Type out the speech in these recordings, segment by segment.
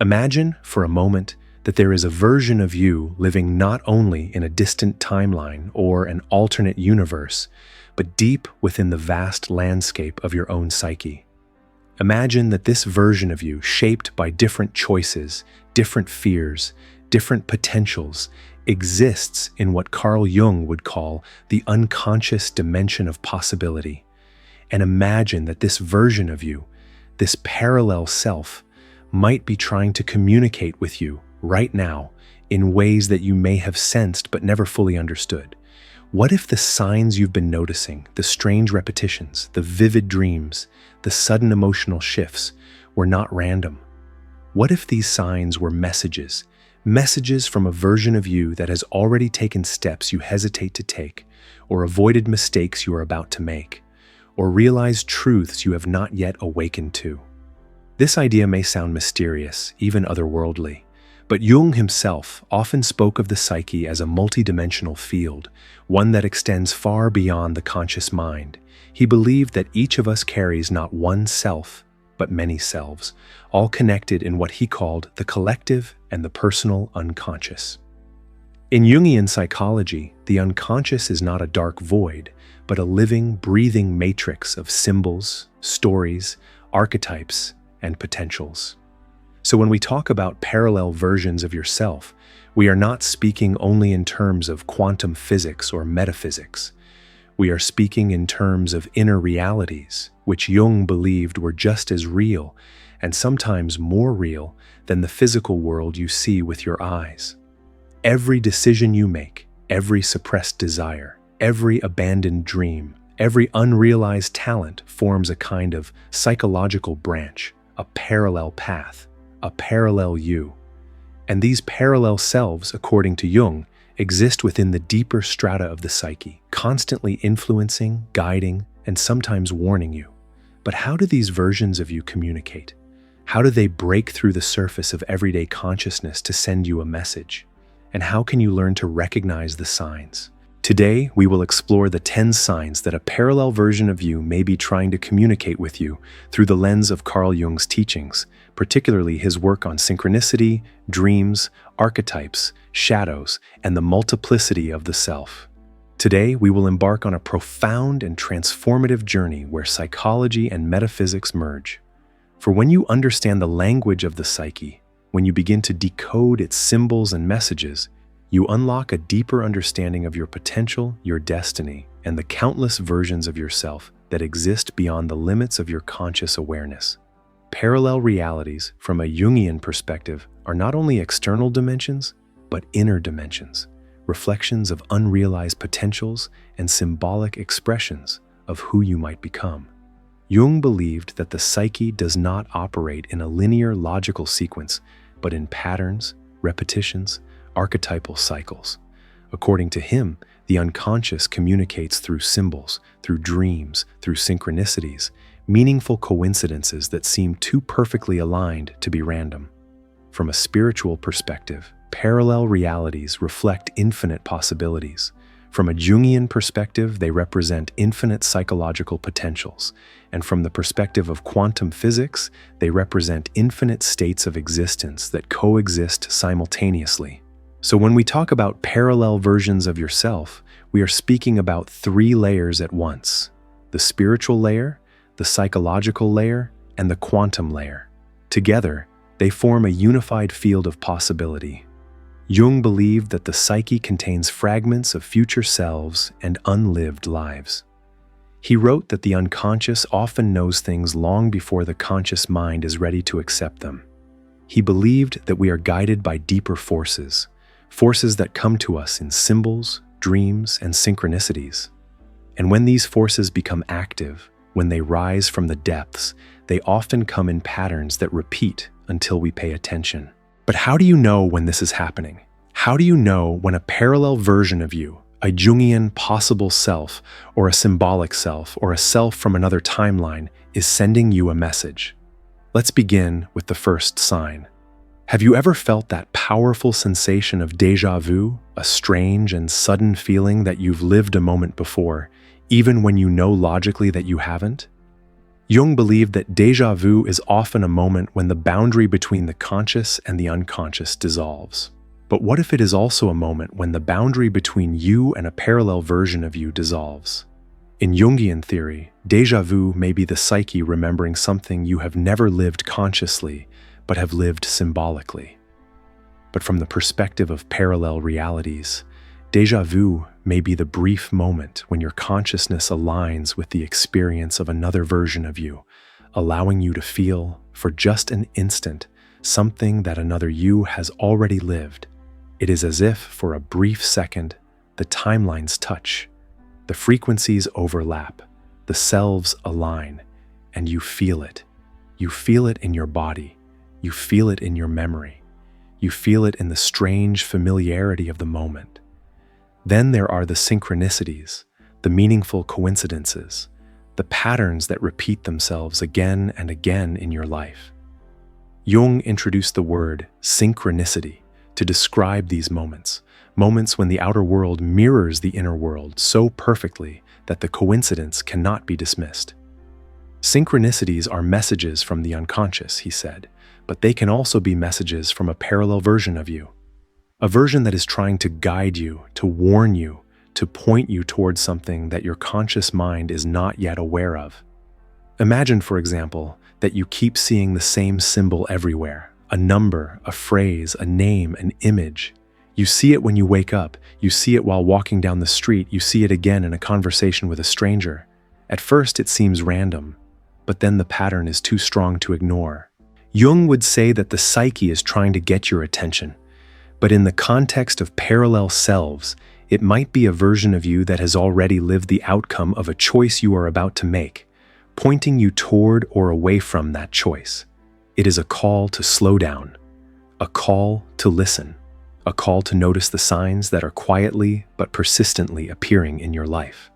Imagine, for a moment, that there is a version of you living not only in a distant timeline or an alternate universe, but deep within the vast landscape of your own psyche. Imagine that this version of you, shaped by different choices, different fears, different potentials, exists in what Carl Jung would call the unconscious dimension of possibility. And imagine that this version of you, this parallel self, might be trying to communicate with you right now in ways that you may have sensed but never fully understood. What if the signs you've been noticing, the strange repetitions, the vivid dreams, the sudden emotional shifts, were not random? What if these signs were messages from a version of you that has already taken steps you hesitate to take, or avoided mistakes you are about to make, or realized truths you have not yet awakened to? This idea may sound mysterious, even otherworldly, but Jung himself often spoke of the psyche as a multidimensional field, one that extends far beyond the conscious mind. He believed that each of us carries not one self, but many selves, all connected in what he called the collective and the personal unconscious. In Jungian psychology, the unconscious is not a dark void, but a living, breathing matrix of symbols, stories, archetypes, and potentials. So when we talk about parallel versions of yourself, we are not speaking only in terms of quantum physics or metaphysics. We are speaking in terms of inner realities, which Jung believed were just as real, and sometimes more real, than the physical world you see with your eyes. Every decision you make, every suppressed desire, every abandoned dream, every unrealized talent forms a kind of psychological branch, a parallel path, a parallel you. And these parallel selves, according to Jung, exist within the deeper strata of the psyche, constantly influencing, guiding, and sometimes warning you. But how do these versions of you communicate? How do they break through the surface of everyday consciousness to send you a message? And how can you learn to recognize the signs? Today, we will explore the 10 signs that a parallel version of you may be trying to communicate with you through the lens of Carl Jung's teachings, particularly his work on synchronicity, dreams, archetypes, shadows, and the multiplicity of the self. Today, we will embark on a profound and transformative journey where psychology and metaphysics merge. For when you understand the language of the psyche, when you begin to decode its symbols and messages, you unlock a deeper understanding of your potential, your destiny, and the countless versions of yourself that exist beyond the limits of your conscious awareness. Parallel realities, from a Jungian perspective, are not only external dimensions, but inner dimensions, reflections of unrealized potentials and symbolic expressions of who you might become. Jung believed that the psyche does not operate in a linear logical sequence, but in patterns, repetitions, archetypal cycles. According to him, the unconscious communicates through symbols, through dreams, through synchronicities, meaningful coincidences that seem too perfectly aligned to be random. From a spiritual perspective, parallel realities reflect infinite possibilities. From a Jungian perspective, they represent infinite psychological potentials. And from the perspective of quantum physics, they represent infinite states of existence that coexist simultaneously. So when we talk about parallel versions of yourself, we are speaking about 3 layers at once: the spiritual layer, the psychological layer, and the quantum layer. Together, they form a unified field of possibility. Jung believed that the psyche contains fragments of future selves and unlived lives. He wrote that the unconscious often knows things long before the conscious mind is ready to accept them. He believed that we are guided by deeper forces that come to us in symbols, dreams, and synchronicities. And when these forces become active, when they rise from the depths, they often come in patterns that repeat until we pay attention. But how do you know when this is happening? How do you know when a parallel version of you, a Jungian possible self, or a symbolic self, or a self from another timeline, is sending you a message? Let's begin with the first sign. Have you ever felt that powerful sensation of déjà vu, a strange and sudden feeling that you've lived a moment before, even when you know logically that you haven't? Jung believed that déjà vu is often a moment when the boundary between the conscious and the unconscious dissolves. But what if it is also a moment when the boundary between you and a parallel version of you dissolves? In Jungian theory, déjà vu may be the psyche remembering something you have never lived consciously, but have lived symbolically. But from the perspective of parallel realities, déjà vu may be the brief moment when your consciousness aligns with the experience of another version of you, allowing you to feel, for just an instant, something that another you has already lived. It is as if, for a brief second, the timelines touch, the frequencies overlap, the selves align, and you feel it. You feel it in your body. You feel it in your memory. You feel it in the strange familiarity of the moment. Then there are the synchronicities, the meaningful coincidences, the patterns that repeat themselves again and again in your life. Jung introduced the word synchronicity to describe these moments when the outer world mirrors the inner world so perfectly that the coincidence cannot be dismissed. Synchronicities are messages from the unconscious, he said, but they can also be messages from a parallel version of you. A version that is trying to guide you, to warn you, to point you towards something that your conscious mind is not yet aware of. Imagine, for example, that you keep seeing the same symbol everywhere, a number, a phrase, a name, an image. You see it when you wake up, you see it while walking down the street, you see it again in a conversation with a stranger. At first it seems random, but then the pattern is too strong to ignore. Jung would say that the psyche is trying to get your attention, but in the context of parallel selves, it might be a version of you that has already lived the outcome of a choice you are about to make, pointing you toward or away from that choice. It is a call to slow down, a call to listen, a call to notice the signs that are quietly but persistently appearing in your life.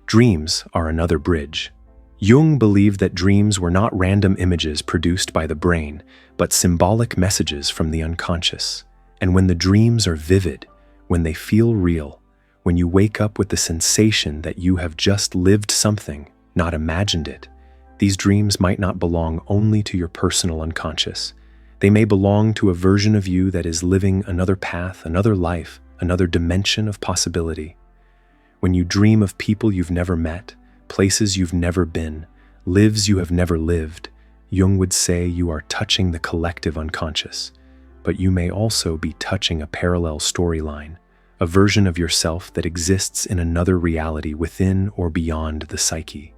Dreams are another bridge. Jung believed that dreams were not random images produced by the brain, but symbolic messages from the unconscious. And when the dreams are vivid, when they feel real, when you wake up with the sensation that you have just lived something, not imagined it, these dreams might not belong only to your personal unconscious. They may belong to a version of you that is living another path, another life, another dimension of possibility. When you dream of people you've never met, places you've never been, lives you have never lived, Jung would say you are touching the collective unconscious. But you may also be touching a parallel storyline, a version of yourself that exists in another reality within or beyond the psyche.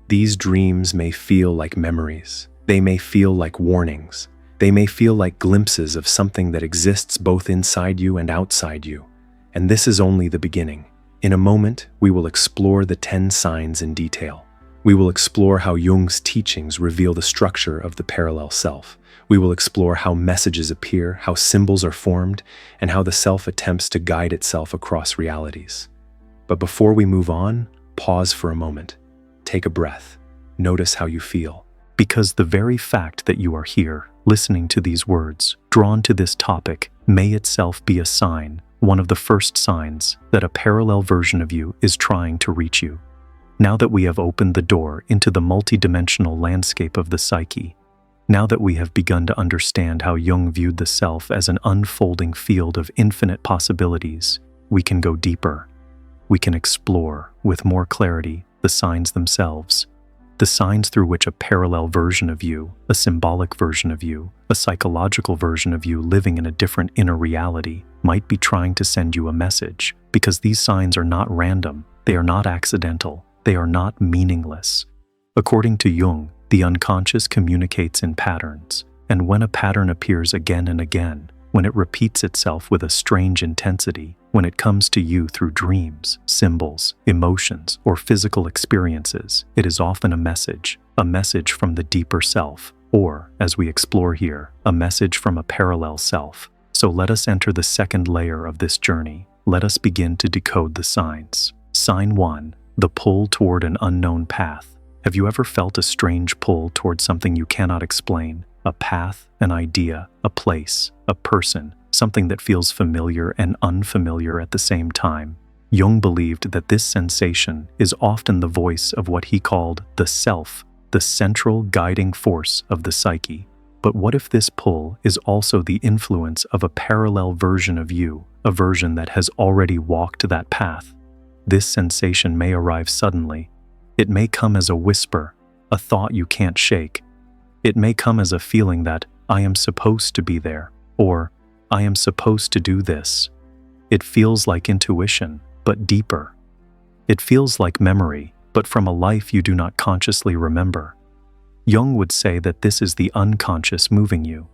These dreams may feel like memories. They may feel like warnings. They may feel like glimpses of something that exists both inside you and outside you. And this is only the beginning. In a moment, we will explore the 10 signs in detail. We will explore how Jung's teachings reveal the structure of the parallel self. We will explore how messages appear, how symbols are formed, and how the self attempts to guide itself across realities. But before we move on, pause for a moment. Take a breath. Notice how you feel. Because the very fact that you are here, listening to these words, drawn to this topic, may itself be a sign, one of the first signs, that a parallel version of you is trying to reach you. Now that we have opened the door into the multidimensional landscape of the psyche, now that we have begun to understand how Jung viewed the self as an unfolding field of infinite possibilities, we can go deeper. We can explore, with more clarity, the signs themselves. The signs through which a parallel version of you, a symbolic version of you, a psychological version of you living in a different inner reality, might be trying to send you a message, because these signs are not random, they are not accidental, they are not meaningless. According to Jung, the unconscious communicates in patterns, and when a pattern appears again and again, when it repeats itself with a strange intensity, when it comes to you through dreams, symbols, emotions, or physical experiences, it is often a message from the deeper self, or, as we explore here, a message from a parallel self. So let us enter the second layer of this journey. Let us begin to decode the signs. Sign 1. The pull toward an unknown path. Have you ever felt a strange pull toward something you cannot explain? A path, an idea, a place, a person, something that feels familiar and unfamiliar at the same time. Jung believed that this sensation is often the voice of what he called the self, the central guiding force of the psyche. But what if this pull is also the influence of a parallel version of you, a version that has already walked that path? This sensation may arrive suddenly. It may come as a whisper, a thought you can't shake. It may come as a feeling that I am supposed to be there, or I am supposed to do this. It feels like intuition, but deeper. It feels like memory, but from a life you do not consciously remember. Jung would say that this is the unconscious moving you,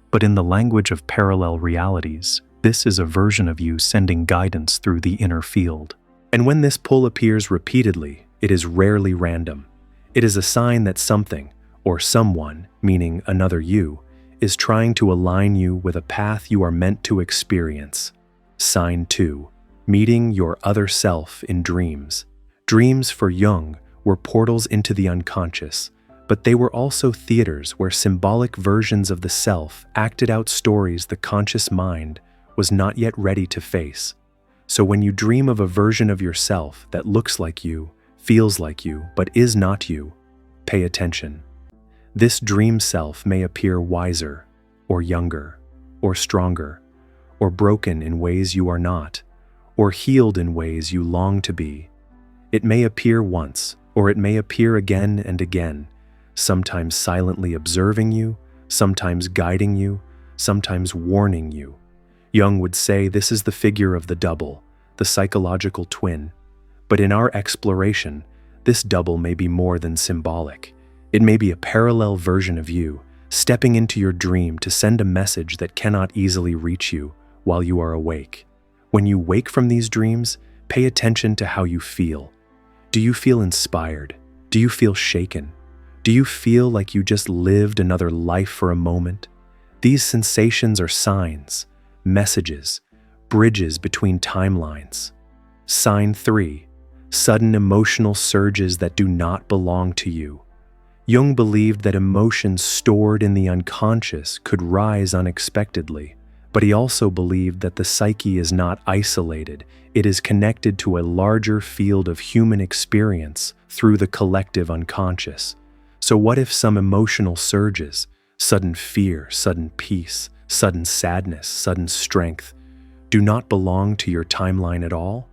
but in the language of parallel realities, this is a version of you sending guidance through the inner field. And when this pull appears repeatedly, it is rarely random. It is a sign that something, or someone, meaning another you, is trying to align you with a path you are meant to experience. Sign 2. Meeting your other self in dreams. Dreams for Jung were portals into the unconscious, but they were also theaters where symbolic versions of the self acted out stories the conscious mind was not yet ready to face. So when you dream of a version of yourself that looks like you, feels like you, but is not you, pay attention. This dream self may appear wiser, or younger, or stronger, or broken in ways you are not, or healed in ways you long to be. It may appear once, or it may appear again and again, sometimes silently observing you, sometimes guiding you, sometimes warning you. Jung would say this is the figure of the double, the psychological twin. But in our exploration, this double may be more than symbolic. It may be a parallel version of you, stepping into your dream to send a message that cannot easily reach you while you are awake. When you wake from these dreams, pay attention to how you feel. Do you feel inspired? Do you feel shaken? Do you feel like you just lived another life for a moment? These sensations are signs, messages, bridges between timelines. Sign 3. Sudden emotional surges that do not belong to you. Jung believed that emotions stored in the unconscious could rise unexpectedly, but he also believed that the psyche is not isolated. It is connected to a larger field of human experience through the collective unconscious. So what if some emotional surges, sudden fear, sudden peace, sudden sadness, sudden strength, do not belong to your timeline at all?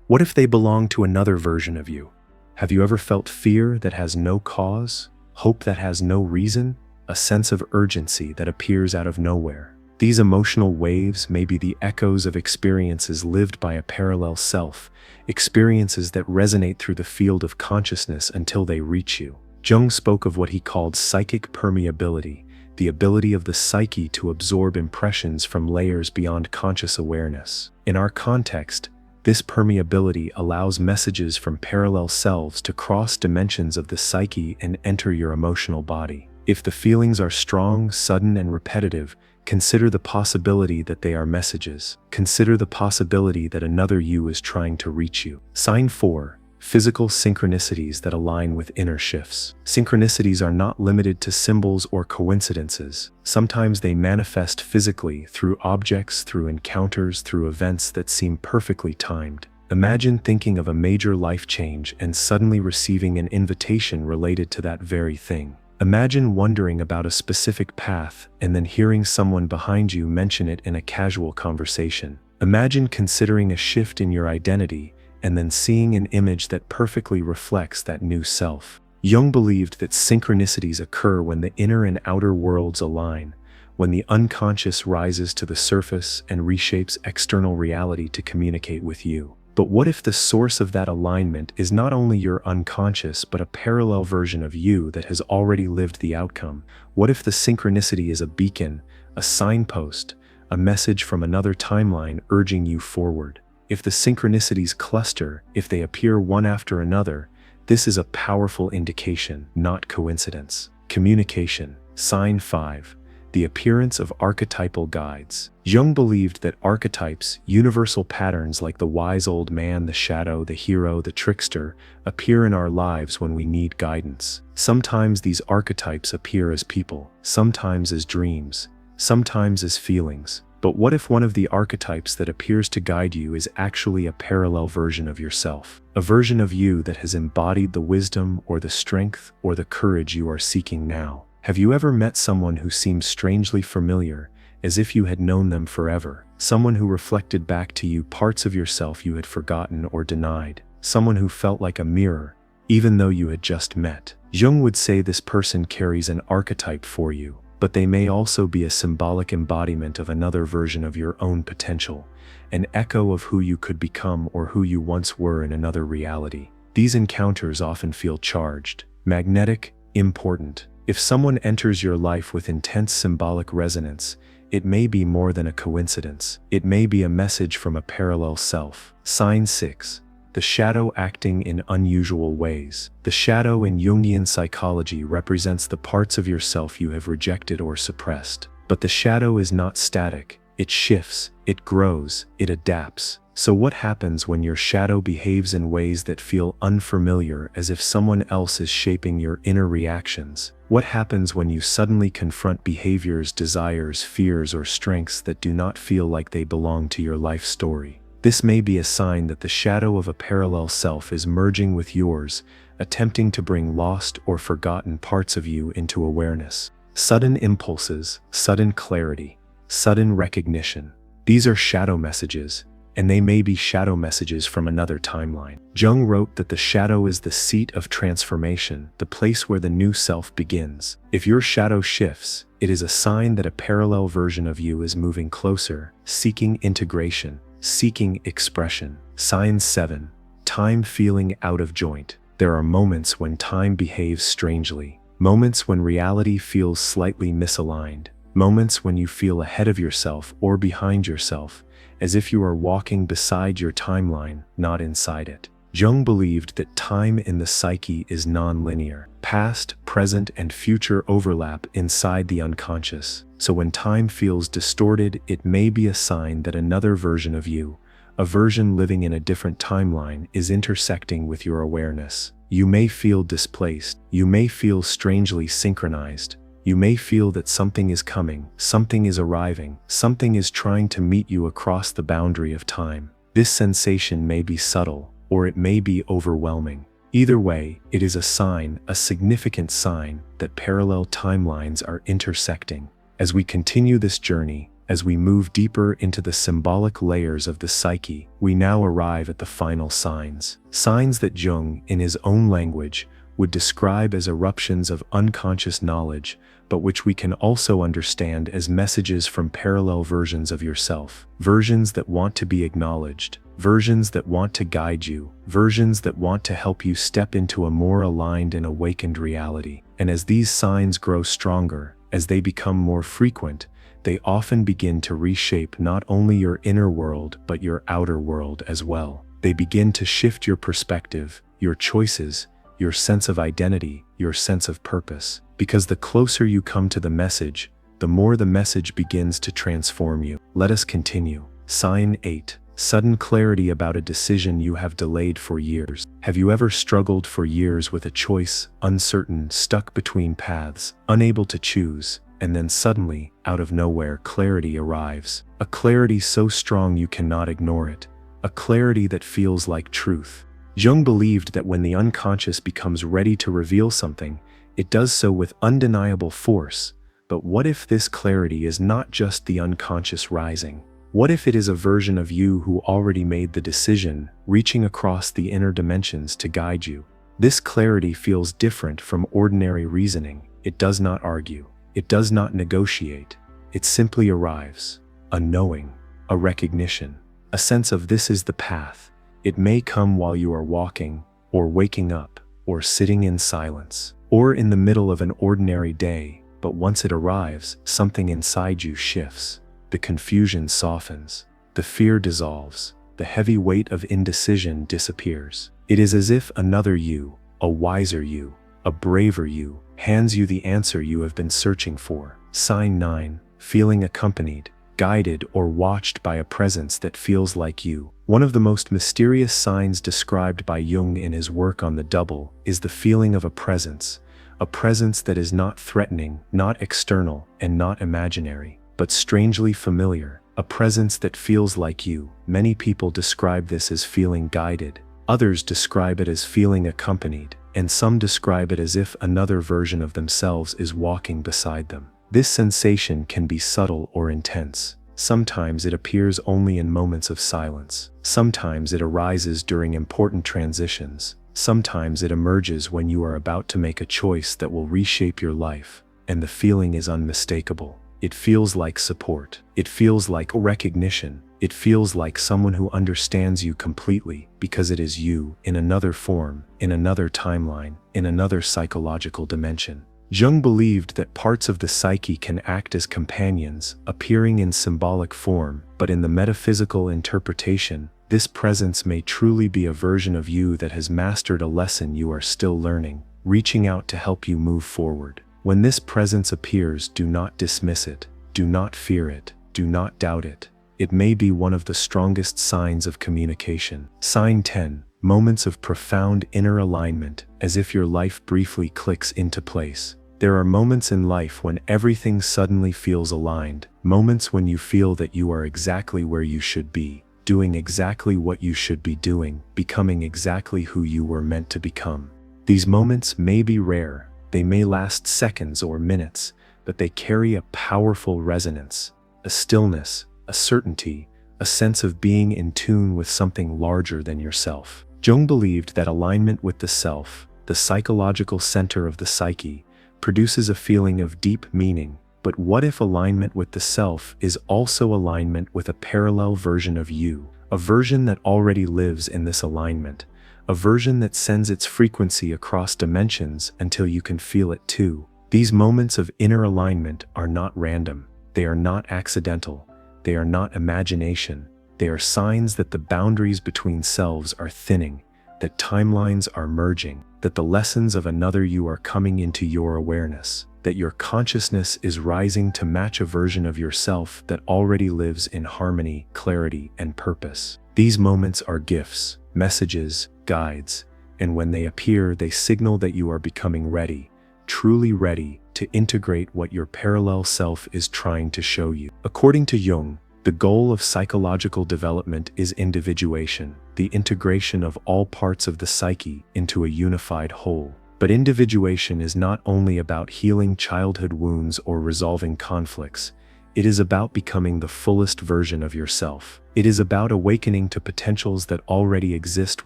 What if they belong to another version of you? Have you ever felt fear that has no cause, hope that has no reason, a sense of urgency that appears out of nowhere? These emotional waves may be the echoes of experiences lived by a parallel self, experiences that resonate through the field of consciousness until they reach you. Jung spoke of what he called psychic permeability, the ability of the psyche to absorb impressions from layers beyond conscious awareness. In our context, this permeability allows messages from parallel selves to cross dimensions of the psyche and enter your emotional body. If the feelings are strong, sudden, and repetitive, consider the possibility that they are messages. Consider the possibility that another you is trying to reach you. Sign 4. Physical synchronicities that align with inner shifts. Synchronicities are not limited to symbols or coincidences. Sometimes they manifest physically through objects, through encounters, through events that seem perfectly timed. Imagine thinking of a major life change and suddenly receiving an invitation related to that very thing. Imagine wondering about a specific path and then hearing someone behind you mention it in a casual conversation. Imagine considering a shift in your identity and then seeing an image that perfectly reflects that new self. Jung believed that synchronicities occur when the inner and outer worlds align, when the unconscious rises to the surface and reshapes external reality to communicate with you. But what if the source of that alignment is not only your unconscious but a parallel version of you that has already lived the outcome? What if the synchronicity is a beacon, a signpost, a message from another timeline urging you forward? If the synchronicities cluster, if they appear one after another, this is a powerful indication, not coincidence. Communication. Sign 5. The appearance of archetypal guides. Jung believed that archetypes, universal patterns like the wise old man, the shadow, the hero, the trickster, appear in our lives when we need guidance. Sometimes these archetypes appear as people, sometimes as dreams, sometimes as feelings, But what if one of the archetypes that appears to guide you is actually a parallel version of yourself? A version of you that has embodied the wisdom or the strength or the courage you are seeking now. Have you ever met someone who seemed strangely familiar, as if you had known them forever? Someone who reflected back to you parts of yourself you had forgotten or denied. Someone who felt like a mirror, even though you had just met. Jung would say this person carries an archetype for you, but they may also be a symbolic embodiment of another version of your own potential, an echo of who you could become or who you once were in another reality. These encounters often feel charged, magnetic, important. If someone enters your life with intense symbolic resonance, it may be more than a coincidence. It may be a message from a parallel self. Sign 6. The shadow acting in unusual ways. The shadow in Jungian psychology represents the parts of yourself you have rejected or suppressed. But the shadow is not static. It shifts, it grows, it adapts. So what happens when your shadow behaves in ways that feel unfamiliar, as if someone else is shaping your inner reactions? What happens when you suddenly confront behaviors, desires, fears, or strengths that do not feel like they belong to your life story? This may be a sign that the shadow of a parallel self is merging with yours, attempting to bring lost or forgotten parts of you into awareness. Sudden impulses, sudden clarity, sudden recognition. These are shadow messages, and they may be shadow messages from another timeline. Jung wrote that the shadow is the seat of transformation, the place where the new self begins. If your shadow shifts, it is a sign that a parallel version of you is moving closer, seeking integration, seeking expression. Sign 7. Time feeling out of joint. There are moments when time behaves strangely. Moments when reality feels slightly misaligned. Moments when you feel ahead of yourself or behind yourself, as if you are walking beside your timeline, not inside it. Jung believed that time in the psyche is non-linear. Past, present, and future overlap inside the unconscious. So when time feels distorted, it may be a sign that another version of you, a version living in a different timeline, is intersecting with your awareness. You may feel displaced. You may feel strangely synchronized. You may feel that something is coming, something is arriving, something is trying to meet you across the boundary of time. This sensation may be subtle, or it may be overwhelming. Either way, it is a sign, a significant sign, that parallel timelines are intersecting. As we continue this journey, as we move deeper into the symbolic layers of the psyche, we now arrive at the final signs. Signs that Jung, in his own language, would describe as eruptions of unconscious knowledge, but which we can also understand as messages from parallel versions of yourself. Versions that want to be acknowledged, versions that want to guide you, versions that want to help you step into a more aligned and awakened reality. And as these signs grow stronger, as they become more frequent, they often begin to reshape not only your inner world but your outer world as well. They begin to shift your perspective, your choices, your sense of identity, your sense of purpose. Because the closer you come to the message, the more the message begins to transform you. Let us continue. Sign 8. Sudden clarity about a decision you have delayed for years. Have you ever struggled for years with a choice, uncertain, stuck between paths, unable to choose, and then suddenly, out of nowhere, clarity arrives? A clarity so strong you cannot ignore it. A clarity that feels like truth. Jung believed that when the unconscious becomes ready to reveal something, it does so with undeniable force. But what if this clarity is not just the unconscious rising? What if it is a version of you who already made the decision, reaching across the inner dimensions to guide you? This clarity feels different from ordinary reasoning. It does not argue. It does not negotiate. It simply arrives. A knowing, a recognition, a sense of this is the path. It may come while you are walking, or waking up, or sitting in silence, or in the middle of an ordinary day, but once it arrives, something inside you shifts. The confusion softens, the fear dissolves, the heavy weight of indecision disappears. It is as if another you, a wiser you, a braver you, hands you the answer you have been searching for. Sign 9. Feeling accompanied, guided, or watched by a presence that feels like you. One of the most mysterious signs described by Jung in his work on the double is the feeling of a presence that is not threatening, not external, and not imaginary, but strangely familiar. a presence that feels like you. Many people describe this as feeling guided, others describe it as feeling accompanied, and some describe it as if another version of themselves is walking beside them. This sensation can be subtle or intense. Sometimes it appears only in moments of silence. Sometimes it arises during important transitions. Sometimes it emerges when you are about to make a choice that will reshape your life, and the feeling is unmistakable. It feels like support. It feels like recognition. It feels like someone who understands you completely because it is you in another form, in another timeline, in another psychological dimension. Jung believed that parts of the psyche can act as companions, appearing in symbolic form, but in the metaphysical interpretation, this presence may truly be a version of you that has mastered a lesson you are still learning, reaching out to help you move forward. When this presence appears, do not dismiss it, do not fear it, do not doubt it. It may be one of the strongest signs of communication. Sign 10. Moments of profound inner alignment, as if your life briefly clicks into place. There are moments in life when everything suddenly feels aligned, moments when you feel that you are exactly where you should be, doing exactly what you should be doing, becoming exactly who you were meant to become. These moments may be rare, they may last seconds or minutes, but they carry a powerful resonance, a stillness, a certainty, a sense of being in tune with something larger than yourself. Jung believed that alignment with the self, the psychological center of the psyche, produces a feeling of deep meaning. But what if alignment with the self is also alignment with a parallel version of you, a version that already lives in this alignment, a version that sends its frequency across dimensions until you can feel it too? These moments of inner alignment are not random, they are not accidental, they are not imagination. They are signs that the boundaries between selves are thinning, that timelines are merging, that the lessons of another you are coming into your awareness, that your consciousness is rising to match a version of yourself that already lives in harmony, clarity, and purpose. These moments are gifts, messages, guides, and when they appear, they signal that you are becoming ready, truly ready, to integrate what your parallel self is trying to show you. According to Jung, the goal of psychological development is individuation, the integration of all parts of the psyche into a unified whole. But individuation is not only about healing childhood wounds or resolving conflicts. It is about becoming the fullest version of yourself. It is about awakening to potentials that already exist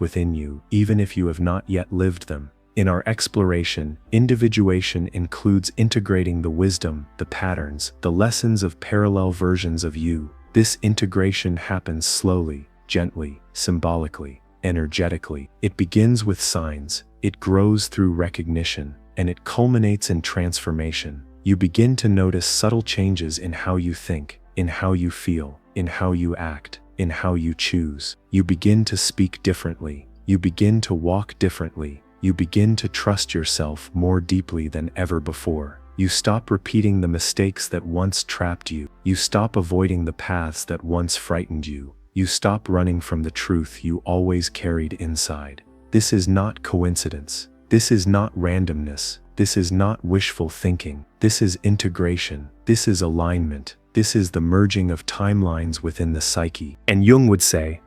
within you, even if you have not yet lived them. In our exploration, individuation includes integrating the wisdom, the patterns, the lessons of parallel versions of you. This integration happens slowly, gently, symbolically, energetically. It begins with signs, it grows through recognition, and it culminates in transformation. You begin to notice subtle changes in how you think, in how you feel, in how you act, in how you choose. You begin to speak differently. You begin to walk differently. You begin to trust yourself more deeply than ever before. You stop repeating the mistakes that once trapped you. You stop avoiding the paths that once frightened you. You stop running from the truth you always carried inside. This is not coincidence. This is not randomness. This is not wishful thinking. This is integration. This is alignment. This is the merging of timelines within the psyche. And Jung would say,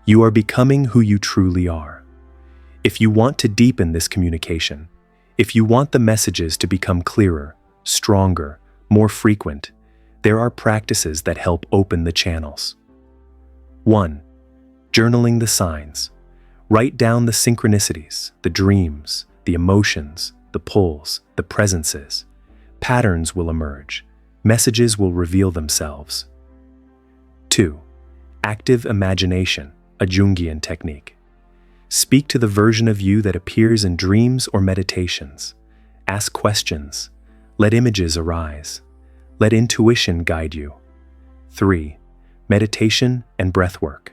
you are becoming who you truly are. If you want to deepen this communication, if you want the messages to become clearer, stronger, more frequent, there are practices that help open the channels. 1. Journaling the signs. Write down the synchronicities, the dreams, the emotions, the pulls, the presences. Patterns will emerge. Messages will reveal themselves. 2. Active imagination, a Jungian technique. Speak to the version of you that appears in dreams or meditations. Ask questions. Let images arise. Let intuition guide you. 3. Meditation and breathwork.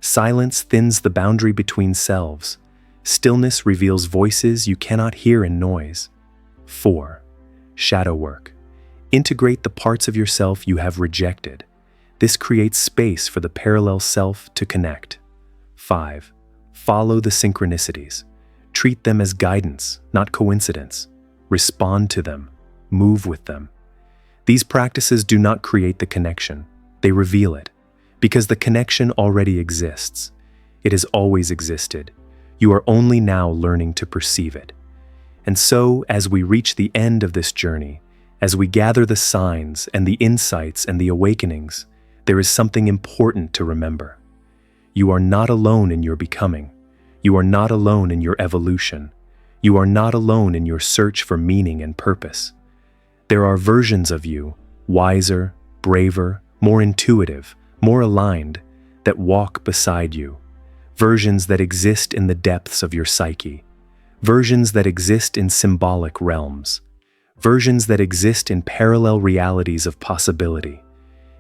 Silence thins the boundary between selves. Stillness reveals voices you cannot hear in noise. 4. Shadow work. Integrate the parts of yourself you have rejected. This creates space for the parallel self to connect. 5. Follow the synchronicities. Treat them as guidance, not coincidence. Respond to them. Move with them. These practices do not create the connection. They reveal it, because the connection already exists. It has always existed. You are only now learning to perceive it. And so, as we reach the end of this journey, as we gather the signs and the insights and the awakenings, there is something important to remember. You are not alone in your becoming. You are not alone in your evolution. You are not alone in your search for meaning and purpose. There are versions of you, wiser, braver, more intuitive, more aligned, that walk beside you. Versions that exist in the depths of your psyche. Versions that exist in symbolic realms. Versions that exist in parallel realities of possibility.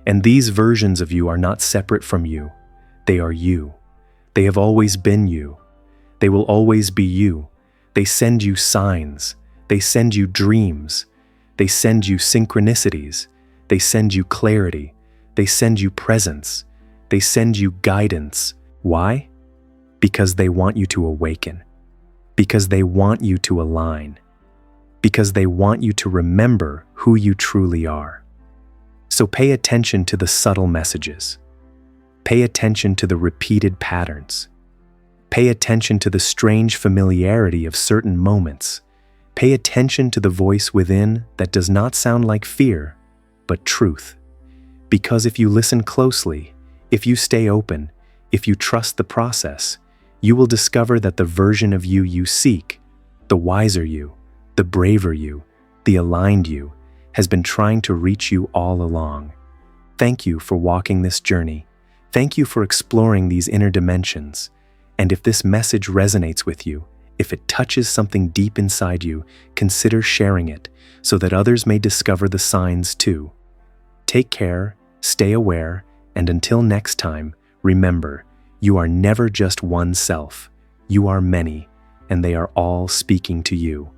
And these versions of you are not separate from you. They are you. They have always been you. They will always be you. They send you signs. They send you dreams. They send you synchronicities. They send you clarity. They send you presence. They send you guidance. Why? Because they want you to awaken. Because they want you to align. Because they want you to remember who you truly are. So pay attention to the subtle messages. Pay attention to the repeated patterns. Pay attention to the strange familiarity of certain moments. Pay attention to the voice within that does not sound like fear, but truth. Because if you listen closely, if you stay open, if you trust the process, you will discover that the version of you you seek, the wiser you, the braver you, the aligned you, has been trying to reach you all along. Thank you for walking this journey. Thank you for exploring these inner dimensions. And if this message resonates with you, if it touches something deep inside you, consider sharing it so that others may discover the signs too. Take care, stay aware, and until next time, remember, you are never just one self. You are many, and they are all speaking to you.